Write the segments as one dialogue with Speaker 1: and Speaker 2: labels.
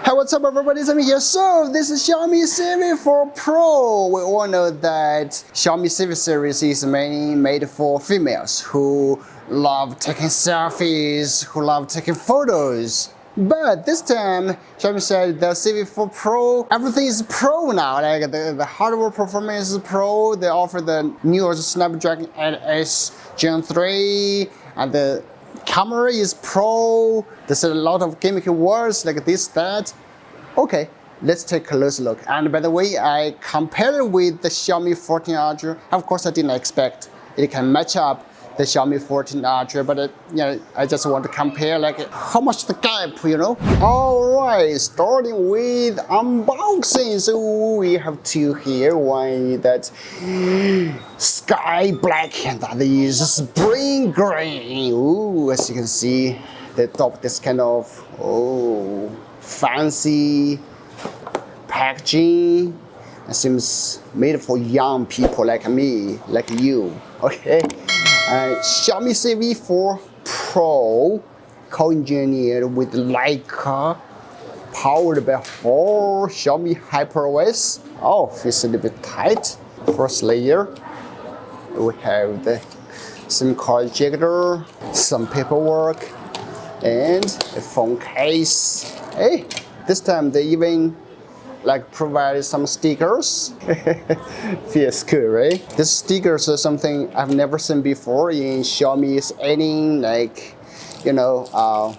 Speaker 1: Hey, what's up everybody, Sami here. So, this is Xiaomi CIVI 4 Pro. We all know that Xiaomi CIVI series is mainly made for females who love taking selfies, who love taking photos. But this time, Xiaomi said the CIVI 4 Pro, everything is pro now. Like the hardware performance is pro. They offer the newest Snapdragon 8S Gen 3, and the camera is pro. There's a lot of gimmicky words like this, that. Okay, let's take a close look. And by the way, I compared it with the Xiaomi 14 Ultra. Of course, I didn't expect it can match up the Xiaomi 14 Ultra, but I just want to compare like how much the gap, All right, starting with unboxing. So we have two here. One is that sky black, and the other is spring green. Ooh, as you can see, they top this kind of fancy packaging. It seems made for young people like me, like you. Okay. Xiaomi CIVI 4 Pro, co-engineered with Leica, powered by 4 Xiaomi HyperOS. Oh, it's a little bit tight. First layer, we have the SIM card ejector, some paperwork, and a phone case. Hey, this time they even provided some stickers. Feels good, right? These stickers are something I've never seen before in Xiaomi's any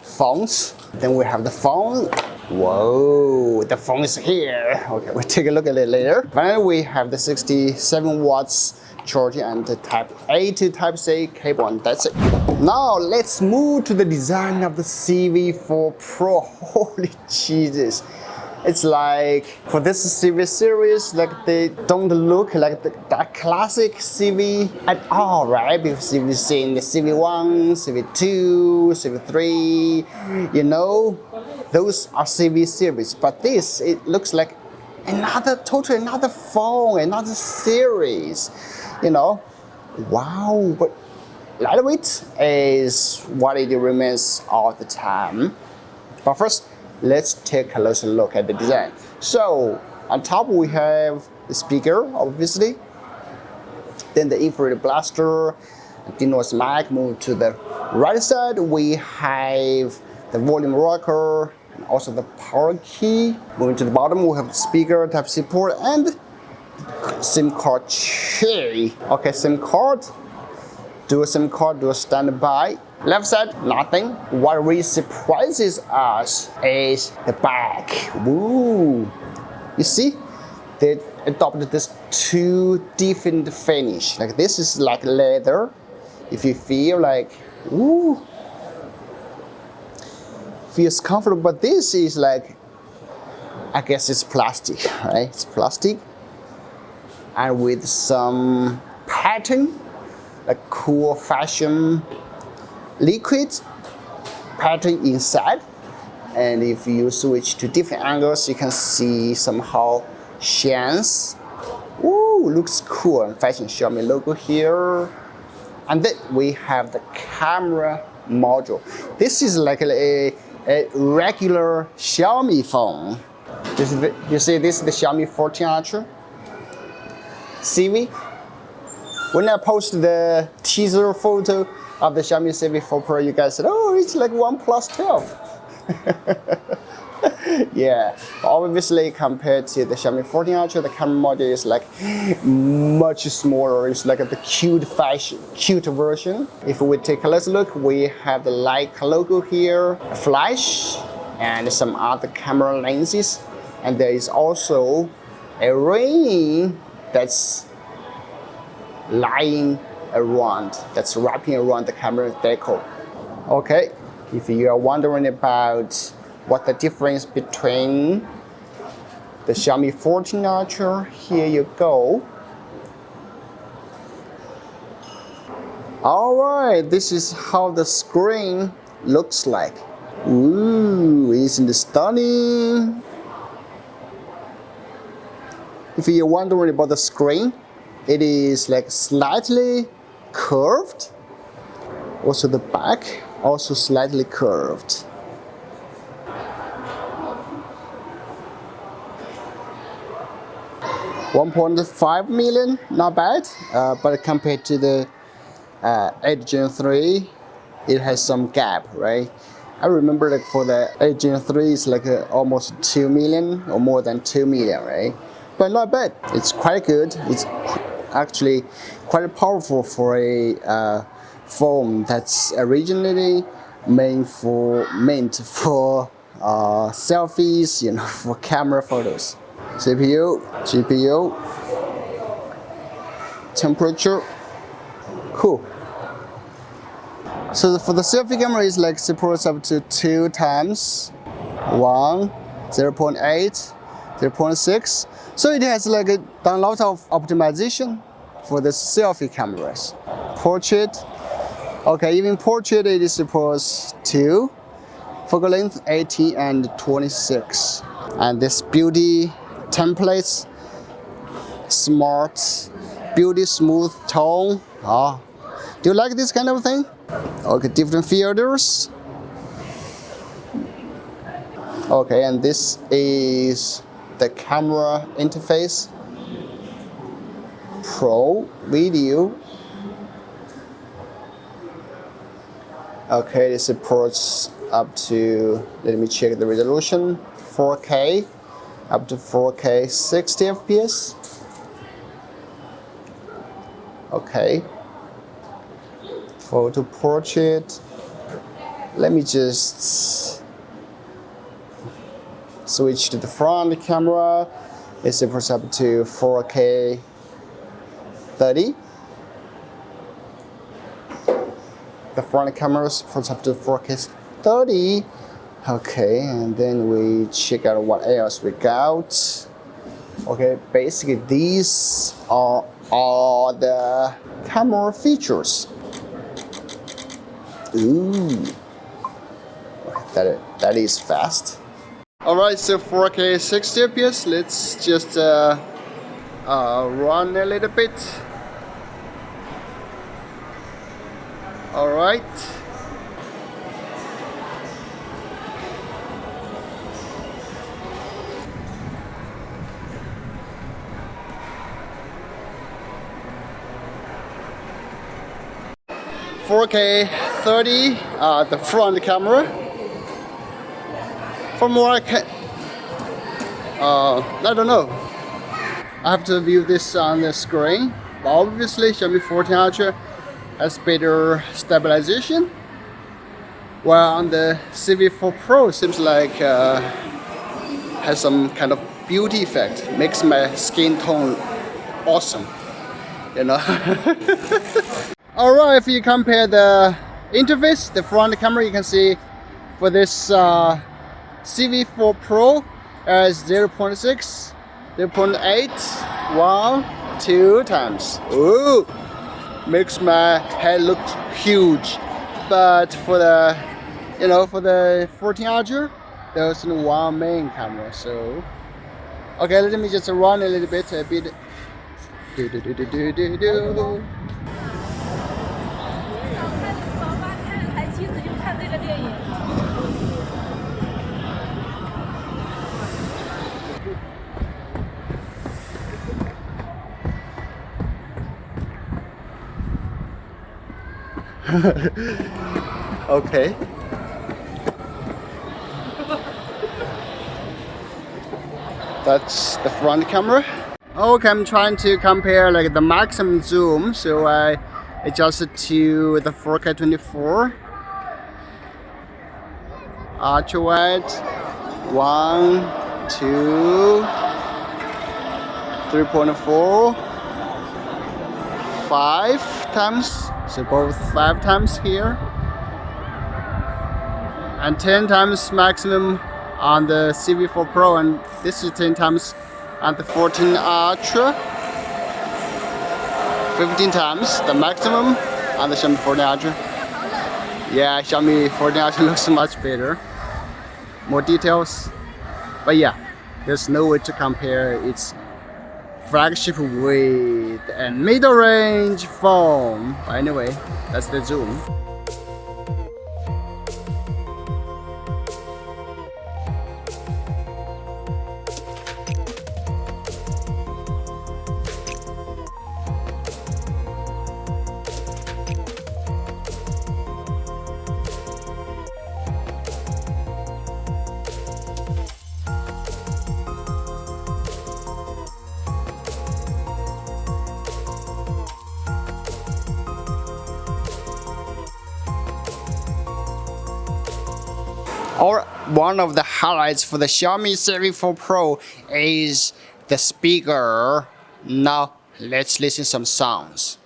Speaker 1: phones. Then we have the phone. Whoa, the phone is here. Okay, we'll take a look at it later. Finally, we have the 67 watts charging and the Type A to Type C cable, and that's it. Now let's move to the design of the CIVI 4 Pro. Holy Jesus. It's like, for this CIVI series, they don't look like that classic CIVI at all, right? Because you've seen the CIVI 1, CIVI 2, CIVI 3, those are CIVI series. But this, it looks like totally another phone, another series, Wow, but lightweight is what it remains all the time. But first, let's take a closer look at the design. So on top we have the speaker, obviously. Then the infrared blaster, continuous mic. Move to the right side, we have the volume rocker and also the power key. Moving to the bottom, we have the speaker, Type C port, and SIM card tray. Okay, SIM card, dual SIM card, dual standby. Left side, nothing. What really surprises us is the back. Woo! You see, they adopted this two different finish. Like this is like leather. If you feel like, woo, feels comfortable. But this is like, I guess it's plastic, right? It's plastic, and with some pattern, like cool fashion liquid pattern inside. And if you switch to different angles, you can see somehow shines. Ooh, looks cool. And fashion Xiaomi logo here. And then we have the camera module. This is like a regular Xiaomi phone. You see, this is the Xiaomi 14 Ultra CIVI. When I posted the teaser photo of the Xiaomi CIVI 4 Pro, you guys said, oh, it's like OnePlus 12. Yeah, obviously compared to the Xiaomi 14 Ultra, the camera module is like much smaller. It's like the cute version. If we take a let's look, we have the Leica logo here, a flash, and some other camera lenses. And there is also a ring that's lying around, that's wrapping around the camera decal. Okay, if you are wondering about what the difference between the Xiaomi 14 Ultra, here you go. All right, this is how the screen looks like. Ooh, isn't it stunning? If you're wondering about the screen, it is like slightly curved. Also the back, also slightly curved. 1.5 million, not bad. But compared to the 8 Gen 3, it has some gap, right? I remember like for the 8 Gen 3, it's like almost 2 million or more than 2 million, right? But not bad. It's quite good. It's actually quite powerful for a phone that's originally meant for selfies, you know, for camera photos. CPU, GPU, temperature, cool. So for the selfie camera, is like supports up to 2 times 1, 0.8, 0.6. So it has like done a lot of optimization for the selfie cameras. Portrait, okay, even portrait it supports 2, focal length 18 and 26. And this beauty templates, smart, beauty smooth tone. Ah, do you like this kind of thing? Okay, different filters. Okay, and this is the camera interface. Pro video. Okay, it supports up to, let me check the resolution, 4K, up to 4K 60 FPS. Okay. Photo portrait. Let me just switch to the front camera. It supports up to 4K 30. The front camera supports up to 4K 30. Okay, and then we check out what else we got. Okay, basically these are all the camera features. Ooh, that is fast. All right, so 4K 60 FPS. Let's just run a little bit. All right. $4K 30, the front camera. For more, I don't know. I have to view this on the screen. But obviously, Xiaomi 14 Ultra has better stabilization. While on the CIVI 4 Pro, seems like has some kind of beauty effect. Makes my skin tone awesome, you know. Alright, if you compare the interface, the front camera, you can see for this CIVI 4 Pro as 0.6, 0.8, 1, 2 times. Ooh, makes my head look huge. But for the, you know, for the 14 Ultra, there's only one main camera. So, okay, let me just run a little bit. Okay. That's the front camera. Okay, I'm trying to compare like the maximum zoom, so I adjusted to the 4K 24. Ultra wide. 1, 2, 3.4, 5 times. So both 5 times here. And 10 times maximum on the CIVI 4 Pro, and this is 10 times on the 14 Ultra. 15 times the maximum on the Xiaomi 14 Ultra. Yeah, Xiaomi 14 Ultra looks much better. More details. But yeah, there's no way to compare its flagship with a middle range phone. But anyway, that's the zoom. Or one of the highlights for the Xiaomi CIVI 4 Pro is the speaker. Now let's listen some sounds.